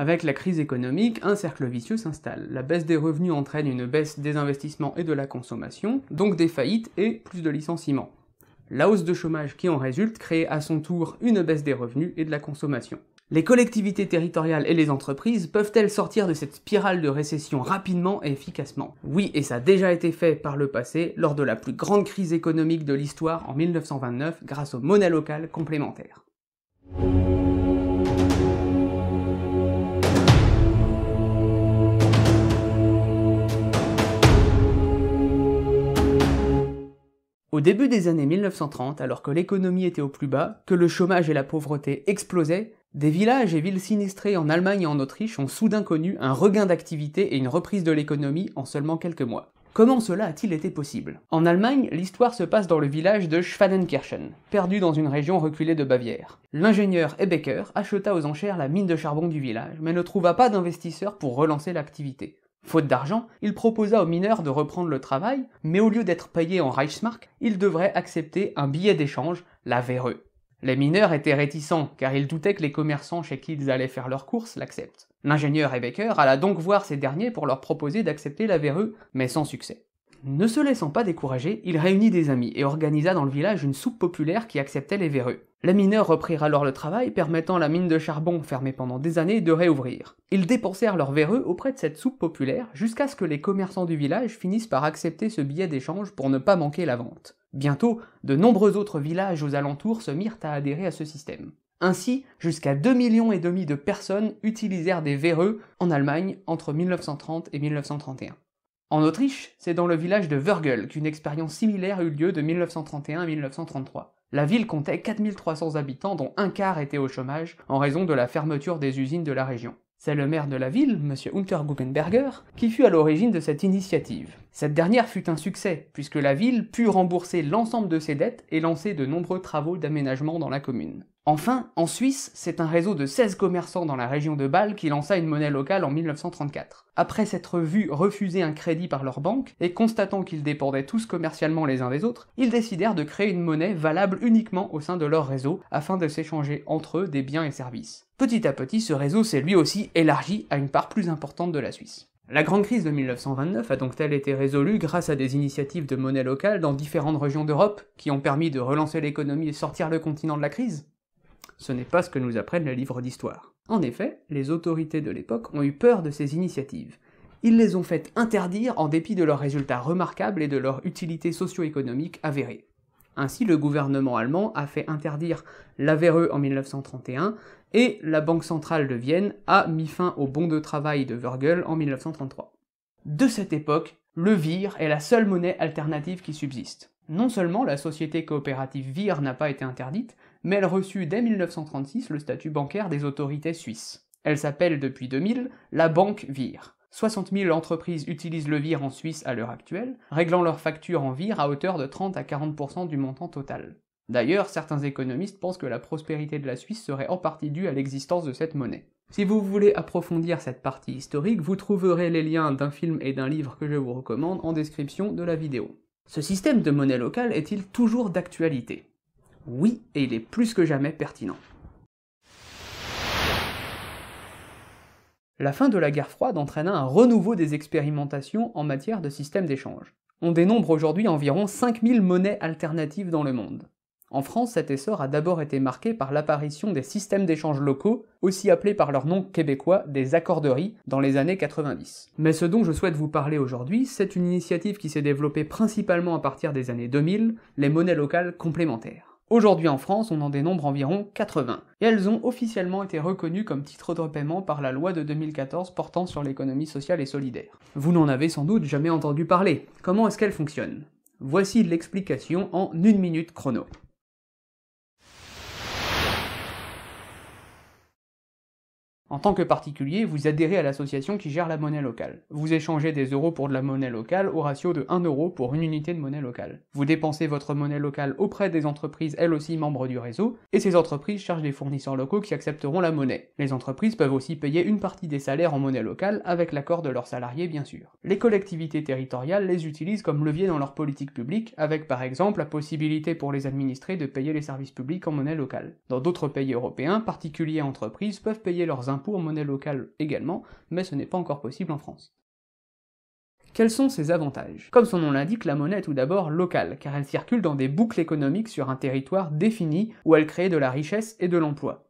Avec la crise économique, un cercle vicieux s'installe. La baisse des revenus entraîne une baisse des investissements et de la consommation, donc des faillites et plus de licenciements. La hausse de chômage qui en résulte crée à son tour une baisse des revenus et de la consommation. Les collectivités territoriales et les entreprises peuvent-elles sortir de cette spirale de récession rapidement et efficacement? Oui, et ça a déjà été fait par le passé, lors de la plus grande crise économique de l'histoire en 1929, grâce aux monnaies locales complémentaires. Au début des années 1930, alors que l'économie était au plus bas, que le chômage et la pauvreté explosaient, des villages et villes sinistrées en Allemagne et en Autriche ont soudain connu un regain d'activité et une reprise de l'économie en seulement quelques mois. Comment cela a-t-il été possible? En Allemagne, l'histoire se passe dans le village de Schwadenkirchen, perdu dans une région reculée de Bavière. L'ingénieur Hebecker acheta aux enchères la mine de charbon du village, mais ne trouva pas d'investisseurs pour relancer l'activité. Faute d'argent, il proposa aux mineurs de reprendre le travail, mais au lieu d'être payés en Reichsmark, ils devraient accepter un billet d'échange, la Werre. Les mineurs étaient réticents, car ils doutaient que les commerçants chez qui ils allaient faire leurs courses l'acceptent. L'ingénieur Hebecker alla donc voir ces derniers pour leur proposer d'accepter la Werre, mais sans succès. Ne se laissant pas décourager, il réunit des amis et organisa dans le village une soupe populaire qui acceptait les véreux. Les mineurs reprirent alors le travail, permettant à la mine de charbon fermée pendant des années de réouvrir. Ils dépensèrent leurs véreux auprès de cette soupe populaire jusqu'à ce que les commerçants du village finissent par accepter ce billet d'échange pour ne pas manquer la vente. Bientôt, de nombreux autres villages aux alentours se mirent à adhérer à ce système. Ainsi, jusqu'à 2,5 millions de personnes utilisèrent des véreux en Allemagne entre 1930 et 1931. En Autriche, c'est dans le village de Wörgl qu'une expérience similaire eut lieu de 1931 à 1933. La ville comptait 4300 habitants dont un quart étaient au chômage en raison de la fermeture des usines de la région. C'est le maire de la ville, M. Unterguggenberger, qui fut à l'origine de cette initiative. Cette dernière fut un succès, puisque la ville put rembourser l'ensemble de ses dettes et lancer de nombreux travaux d'aménagement dans la commune. Enfin, en Suisse, c'est un réseau de 16 commerçants dans la région de Bâle qui lança une monnaie locale en 1934. Après s'être vu refuser un crédit par leur banque, et constatant qu'ils dépendaient tous commercialement les uns des autres, ils décidèrent de créer une monnaie valable uniquement au sein de leur réseau, afin de s'échanger entre eux des biens et services. Petit à petit, ce réseau s'est lui aussi élargi à une part plus importante de la Suisse. La grande crise de 1929 a donc-elle été résolue grâce à des initiatives de monnaie locale dans différentes régions d'Europe, qui ont permis de relancer l'économie et sortir le continent de la crise? Ce n'est pas ce que nous apprennent les livres d'histoire. En effet, les autorités de l'époque ont eu peur de ces initiatives. Ils les ont fait interdire en dépit de leurs résultats remarquables et de leur utilité socio-économique avérée. Ainsi, le gouvernement allemand a fait interdire la Werre en 1931, et la Banque centrale de Vienne a mis fin au bon de travail de Wörgl en 1933. De cette époque, le VIR est la seule monnaie alternative qui subsiste. Non seulement la société coopérative VIR n'a pas été interdite, mais elle reçut dès 1936 le statut bancaire des autorités suisses. Elle s'appelle depuis 2000 la Banque VIR. 60 000 entreprises utilisent le VIR en Suisse à l'heure actuelle, réglant leurs factures en VIR à hauteur de 30 à 40% du montant total. D'ailleurs, certains économistes pensent que la prospérité de la Suisse serait en partie due à l'existence de cette monnaie. Si vous voulez approfondir cette partie historique, vous trouverez les liens d'un film et d'un livre que je vous recommande en description de la vidéo. Ce système de monnaie locale est-il toujours d'actualité? Oui, et il est plus que jamais pertinent. La fin de la guerre froide entraîna un renouveau des expérimentations en matière de système d'échange. On dénombre aujourd'hui environ 5000 monnaies alternatives dans le monde. En France, cet essor a d'abord été marqué par l'apparition des systèmes d'échange locaux, aussi appelés par leur nom québécois des accorderies, dans les années 90. Mais ce dont je souhaite vous parler aujourd'hui, c'est une initiative qui s'est développée principalement à partir des années 2000, les monnaies locales complémentaires. Aujourd'hui en France, on en dénombre environ 80, et elles ont officiellement été reconnues comme titres de paiement par la loi de 2014 portant sur l'économie sociale et solidaire. Vous n'en avez sans doute jamais entendu parler. Comment est-ce qu'elles fonctionnent? Voici l'explication en 1 minute chrono. En tant que particulier, vous adhérez à l'association qui gère la monnaie locale. Vous échangez des euros pour de la monnaie locale au ratio de 1 euro pour une unité de monnaie locale. Vous dépensez votre monnaie locale auprès des entreprises elles aussi membres du réseau, et ces entreprises chargent des fournisseurs locaux qui accepteront la monnaie. Les entreprises peuvent aussi payer une partie des salaires en monnaie locale, avec l'accord de leurs salariés bien sûr. Les collectivités territoriales les utilisent comme levier dans leur politique publique, avec par exemple la possibilité pour les administrés de payer les services publics en monnaie locale. Dans d'autres pays européens, particuliers et entreprises peuvent payer leurs impôts impôts en monnaie locale également, mais ce n'est pas encore possible en France. Quels sont ses avantages? Comme son nom l'indique, la monnaie est tout d'abord locale, car elle circule dans des boucles économiques sur un territoire défini où elle crée de la richesse et de l'emploi.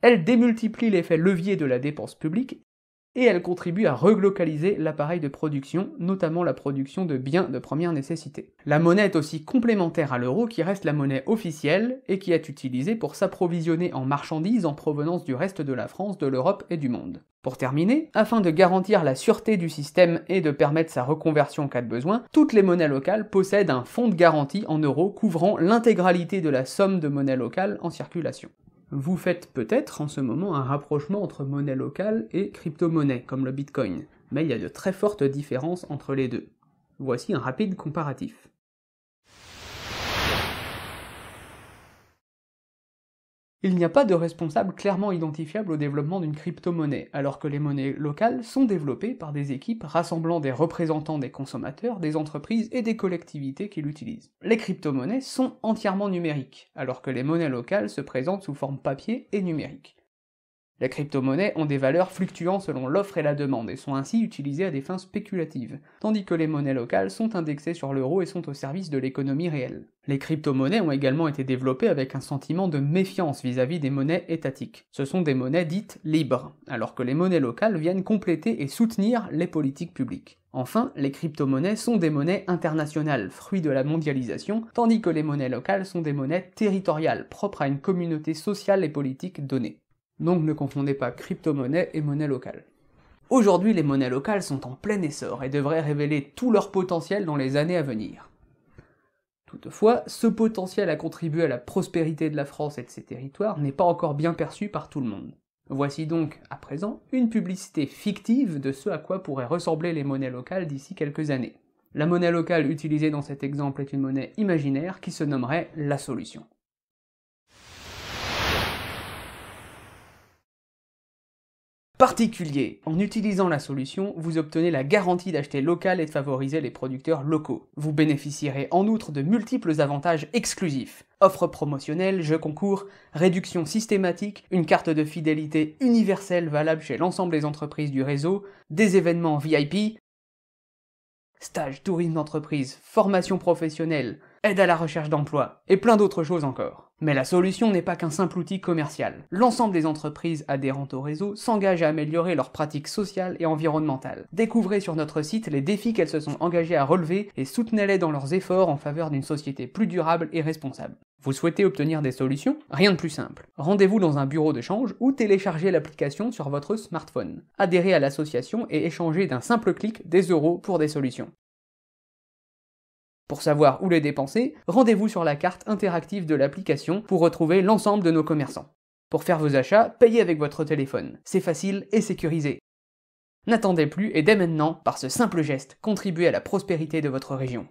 Elle démultiplie l'effet levier de la dépense publique, et elle contribue à relocaliser l'appareil de production, notamment la production de biens de première nécessité. La monnaie est aussi complémentaire à l'euro qui reste la monnaie officielle et qui est utilisée pour s'approvisionner en marchandises en provenance du reste de la France, de l'Europe et du monde. Pour terminer, afin de garantir la sûreté du système et de permettre sa reconversion en cas de besoin, toutes les monnaies locales possèdent un fonds de garantie en euros couvrant l'intégralité de la somme de monnaie locale en circulation. Vous faites peut-être en ce moment un rapprochement entre monnaie locale et crypto-monnaie, comme le Bitcoin, mais il y a de très fortes différences entre les deux. Voici un rapide comparatif. Il n'y a pas de responsable clairement identifiable au développement d'une crypto-monnaie, alors que les monnaies locales sont développées par des équipes rassemblant des représentants des consommateurs, des entreprises et des collectivités qui l'utilisent. Les crypto-monnaies sont entièrement numériques, alors que les monnaies locales se présentent sous forme papier et numérique. Les crypto-monnaies ont des valeurs fluctuant selon l'offre et la demande et sont ainsi utilisées à des fins spéculatives, tandis que les monnaies locales sont indexées sur l'euro et sont au service de l'économie réelle. Les crypto-monnaies ont également été développées avec un sentiment de méfiance vis-à-vis des monnaies étatiques. Ce sont des monnaies dites libres, alors que les monnaies locales viennent compléter et soutenir les politiques publiques. Enfin, les crypto-monnaies sont des monnaies internationales, fruits de la mondialisation, tandis que les monnaies locales sont des monnaies territoriales, propres à une communauté sociale et politique donnée. Donc ne confondez pas crypto-monnaie et monnaie locale. Aujourd'hui, les monnaies locales sont en plein essor et devraient révéler tout leur potentiel dans les années à venir. Toutefois, ce potentiel à contribuer à la prospérité de la France et de ses territoires n'est pas encore bien perçu par tout le monde. Voici donc, à présent, une publicité fictive de ce à quoi pourraient ressembler les monnaies locales d'ici quelques années. La monnaie locale utilisée dans cet exemple est une monnaie imaginaire qui se nommerait la solution. Particulier. En utilisant la solution, vous obtenez la garantie d'acheter local et de favoriser les producteurs locaux. Vous bénéficierez en outre de multiples avantages exclusifs. Offres promotionnelles, jeux concours, réduction systématique, une carte de fidélité universelle valable chez l'ensemble des entreprises du réseau, des événements VIP, stages, tourisme d'entreprise, formation professionnelle, aide à la recherche d'emploi, et plein d'autres choses encore. Mais la solution n'est pas qu'un simple outil commercial. L'ensemble des entreprises adhérentes au réseau s'engagent à améliorer leurs pratiques sociales et environnementales. Découvrez sur notre site les défis qu'elles se sont engagées à relever et soutenez-les dans leurs efforts en faveur d'une société plus durable et responsable. Vous souhaitez obtenir des solutions? Rien de plus simple. Rendez-vous dans un bureau de change ou téléchargez l'application sur votre smartphone. Adhérez à l'association et échangez d'un simple clic des euros pour des solutions. Pour savoir où les dépenser, rendez-vous sur la carte interactive de l'application pour retrouver l'ensemble de nos commerçants. Pour faire vos achats, payez avec votre téléphone. C'est facile et sécurisé. N'attendez plus et dès maintenant, par ce simple geste, contribuez à la prospérité de votre région.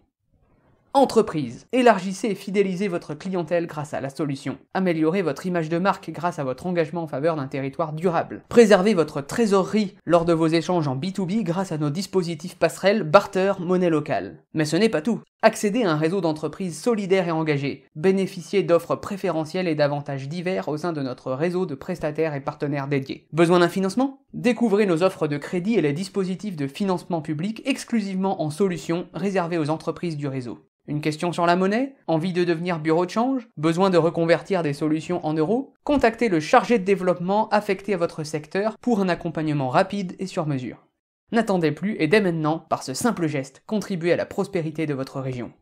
Entreprise. Élargissez et fidélisez votre clientèle grâce à la solution. Améliorez votre image de marque grâce à votre engagement en faveur d'un territoire durable. Préservez votre trésorerie lors de vos échanges en B2B grâce à nos dispositifs passerelles, barter, monnaie locale. Mais ce n'est pas tout. Accédez à un réseau d'entreprises solidaires et engagées. Bénéficiez d'offres préférentielles et d'avantages divers au sein de notre réseau de prestataires et partenaires dédiés. Besoin d'un financement? Découvrez nos offres de crédit et les dispositifs de financement public exclusivement en solutions réservées aux entreprises du réseau. Une question sur la monnaie? Envie de devenir bureau de change? Besoin de reconvertir des solutions en euros? Contactez le chargé de développement affecté à votre secteur pour un accompagnement rapide et sur mesure. N'attendez plus et dès maintenant, par ce simple geste, contribuez à la prospérité de votre région.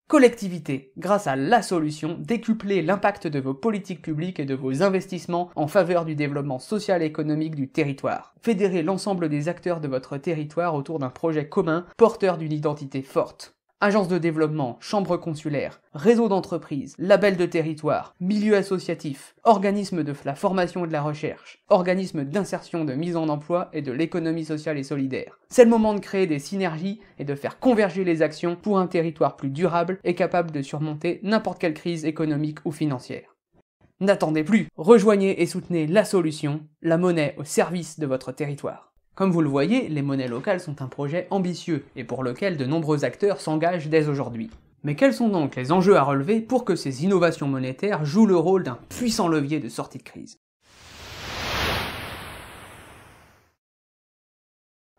Collectivité. Grâce à la solution, décuplez l'impact de vos politiques publiques et de vos investissements en faveur du développement social et économique du territoire. Fédérez l'ensemble des acteurs de votre territoire autour d'un projet commun porteur d'une identité forte. Agence de développement, chambre consulaire, réseau d'entreprises, label de territoire, milieu associatif, organisme de la formation et de la recherche, organisme d'insertion, de mise en emploi et de l'économie sociale et solidaire. C'est le moment de créer des synergies et de faire converger les actions pour un territoire plus durable et capable de surmonter n'importe quelle crise économique ou financière. N'attendez plus, rejoignez et soutenez la solution, la monnaie au service de votre territoire. Comme vous le voyez, les monnaies locales sont un projet ambitieux et pour lequel de nombreux acteurs s'engagent dès aujourd'hui. Mais quels sont donc les enjeux à relever pour que ces innovations monétaires jouent le rôle d'un puissant levier de sortie de crise?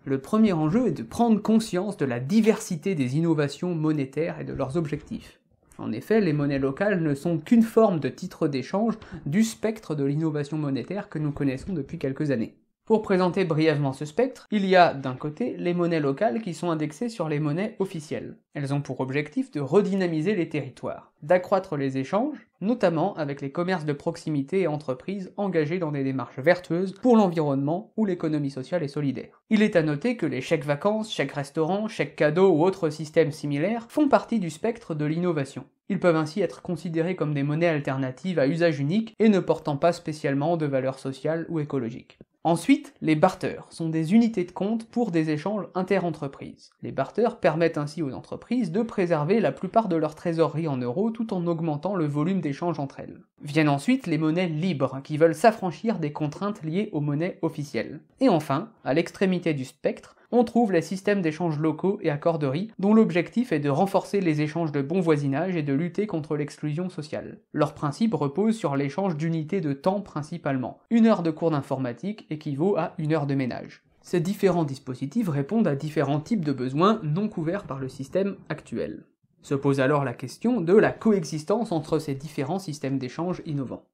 Le premier enjeu est de prendre conscience de la diversité des innovations monétaires et de leurs objectifs. En effet, les monnaies locales ne sont qu'une forme de titre d'échange du spectre de l'innovation monétaire que nous connaissons depuis quelques années. Pour présenter brièvement ce spectre, il y a d'un côté les monnaies locales qui sont indexées sur les monnaies officielles. Elles ont pour objectif de redynamiser les territoires, d'accroître les échanges, notamment avec les commerces de proximité et entreprises engagés dans des démarches vertueuses pour l'environnement ou l'économie sociale et solidaire. Il est à noter que les chèques vacances, chèques restaurants, chèques cadeaux ou autres systèmes similaires font partie du spectre de l'innovation. Ils peuvent ainsi être considérés comme des monnaies alternatives à usage unique et ne portant pas spécialement de valeur sociale ou écologique. Ensuite, les barters sont des unités de compte pour des échanges inter-entreprises. Les barters permettent ainsi aux entreprises de préserver la plupart de leur trésorerie en euros tout en augmentant le volume d'échanges entre elles. Viennent ensuite les monnaies libres, qui veulent s'affranchir des contraintes liées aux monnaies officielles. Et enfin, à l'extrémité du spectre, on trouve les systèmes d'échanges locaux et accorderies, dont l'objectif est de renforcer les échanges de bon voisinage et de lutter contre l'exclusion sociale. Leur principe repose sur l'échange d'unités de temps principalement. 1 heure de cours d'informatique équivaut à 1 heure de ménage. Ces différents dispositifs répondent à différents types de besoins non couverts par le système actuel. Se pose alors la question de la coexistence entre ces différents systèmes d'échange innovants.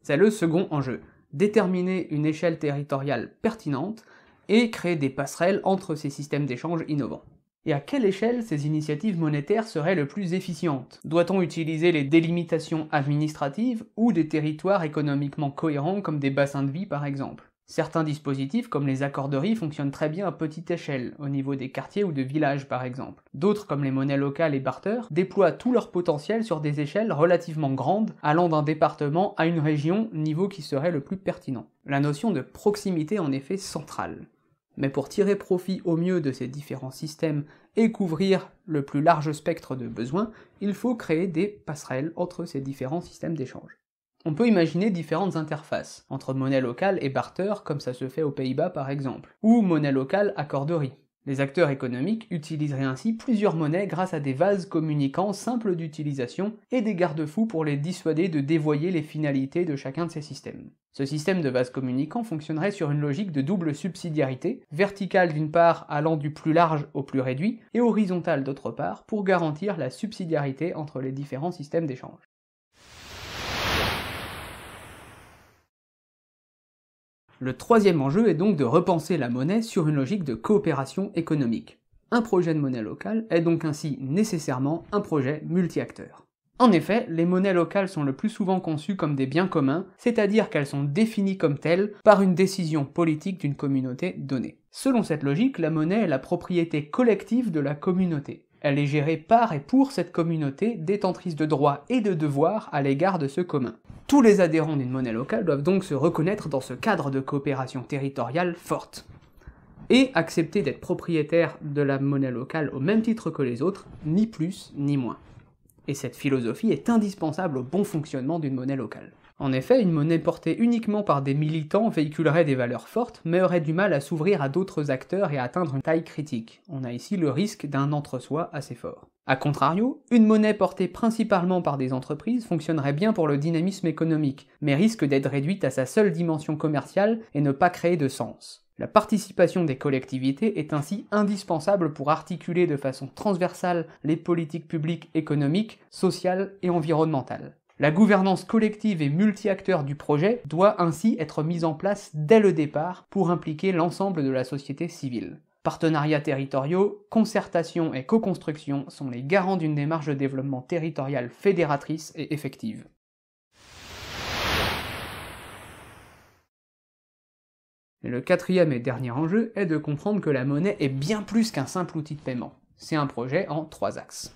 C'est le second enjeu, déterminer une échelle territoriale pertinente et créer des passerelles entre ces systèmes d'échange innovants. Et à quelle échelle ces initiatives monétaires seraient le plus efficientes? Doit-on utiliser les délimitations administratives ou des territoires économiquement cohérents comme des bassins de vie par exemple? Certains dispositifs, comme les accorderies, fonctionnent très bien à petite échelle, au niveau des quartiers ou de villages par exemple. D'autres, comme les monnaies locales et barters, déploient tout leur potentiel sur des échelles relativement grandes, allant d'un département à une région, niveau qui serait le plus pertinent. La notion de proximité est en effet centrale. Mais pour tirer profit au mieux de ces différents systèmes et couvrir le plus large spectre de besoins, il faut créer des passerelles entre ces différents systèmes d'échange. On peut imaginer différentes interfaces, entre monnaie locale et barter, comme ça se fait aux Pays-Bas par exemple, ou monnaie locale accorderie. Les acteurs économiques utiliseraient ainsi plusieurs monnaies grâce à des vases communicants simples d'utilisation et des garde-fous pour les dissuader de dévoyer les finalités de chacun de ces systèmes. Ce système de vases communicants fonctionnerait sur une logique de double subsidiarité, verticale d'une part allant du plus large au plus réduit, et horizontale d'autre part, pour garantir la subsidiarité entre les différents systèmes d'échange. Le troisième enjeu est donc de repenser la monnaie sur une logique de coopération économique. Un projet de monnaie locale est donc ainsi nécessairement un projet multi-acteurs. En effet, les monnaies locales sont le plus souvent conçues comme des biens communs, c'est-à-dire qu'elles sont définies comme telles par une décision politique d'une communauté donnée. Selon cette logique, la monnaie est la propriété collective de la communauté. Elle est gérée par et pour cette communauté, détentrice de droits et de devoirs à l'égard de ce commun. Tous les adhérents d'une monnaie locale doivent donc se reconnaître dans ce cadre de coopération territoriale forte, et accepter d'être propriétaires de la monnaie locale au même titre que les autres, ni plus ni moins. Et cette philosophie est indispensable au bon fonctionnement d'une monnaie locale. En effet, une monnaie portée uniquement par des militants véhiculerait des valeurs fortes, mais aurait du mal à s'ouvrir à d'autres acteurs et à atteindre une taille critique. On a ici le risque d'un entre-soi assez fort. A contrario, une monnaie portée principalement par des entreprises fonctionnerait bien pour le dynamisme économique, mais risque d'être réduite à sa seule dimension commerciale et ne pas créer de sens. La participation des collectivités est ainsi indispensable pour articuler de façon transversale les politiques publiques économiques, sociales et environnementales. La gouvernance collective et multi-acteurs du projet doit ainsi être mise en place dès le départ pour impliquer l'ensemble de la société civile. Partenariats territoriaux, concertation et co-construction sont les garants d'une démarche de développement territorial fédératrice et effective. Et le quatrième et dernier enjeu est de comprendre que la monnaie est bien plus qu'un simple outil de paiement. C'est un projet en 3 axes.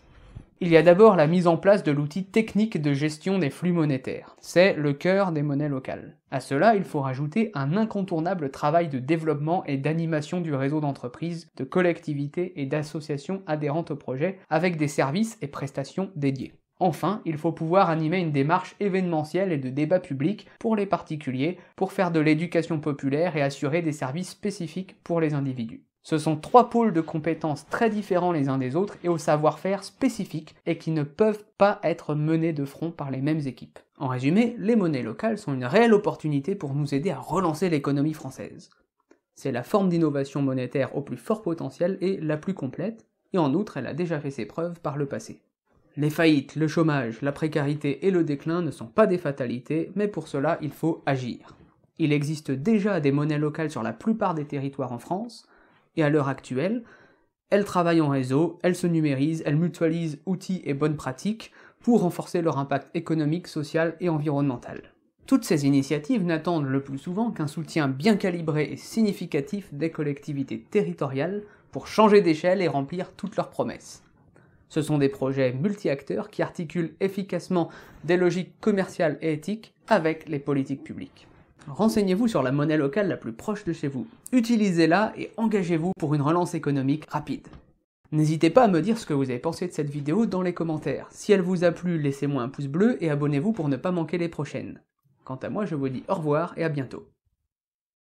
Il y a d'abord la mise en place de l'outil technique de gestion des flux monétaires. C'est le cœur des monnaies locales. À cela, il faut rajouter un incontournable travail de développement et d'animation du réseau d'entreprises, de collectivités et d'associations adhérentes au projet, avec des services et prestations dédiés. Enfin, il faut pouvoir animer une démarche événementielle et de débat public pour les particuliers, pour faire de l'éducation populaire et assurer des services spécifiques pour les individus. Ce sont 3 pôles de compétences très différents les uns des autres et au savoir-faire spécifique et qui ne peuvent pas être menés de front par les mêmes équipes. En résumé, les monnaies locales sont une réelle opportunité pour nous aider à relancer l'économie française. C'est la forme d'innovation monétaire au plus fort potentiel et la plus complète, et en outre elle a déjà fait ses preuves par le passé. Les faillites, le chômage, la précarité et le déclin ne sont pas des fatalités, mais pour cela il faut agir. Il existe déjà des monnaies locales sur la plupart des territoires en France, et à l'heure actuelle, elles travaillent en réseau, elles se numérisent, elles mutualisent outils et bonnes pratiques pour renforcer leur impact économique, social et environnemental. Toutes ces initiatives n'attendent le plus souvent qu'un soutien bien calibré et significatif des collectivités territoriales pour changer d'échelle et remplir toutes leurs promesses. Ce sont des projets multi-acteurs qui articulent efficacement des logiques commerciales et éthiques avec les politiques publiques. Renseignez-vous sur la monnaie locale la plus proche de chez vous, utilisez-la et engagez-vous pour une relance économique rapide. N'hésitez pas à me dire ce que vous avez pensé de cette vidéo dans les commentaires. Si elle vous a plu, laissez-moi un pouce bleu et abonnez-vous pour ne pas manquer les prochaines. Quant à moi, je vous dis au revoir et à bientôt.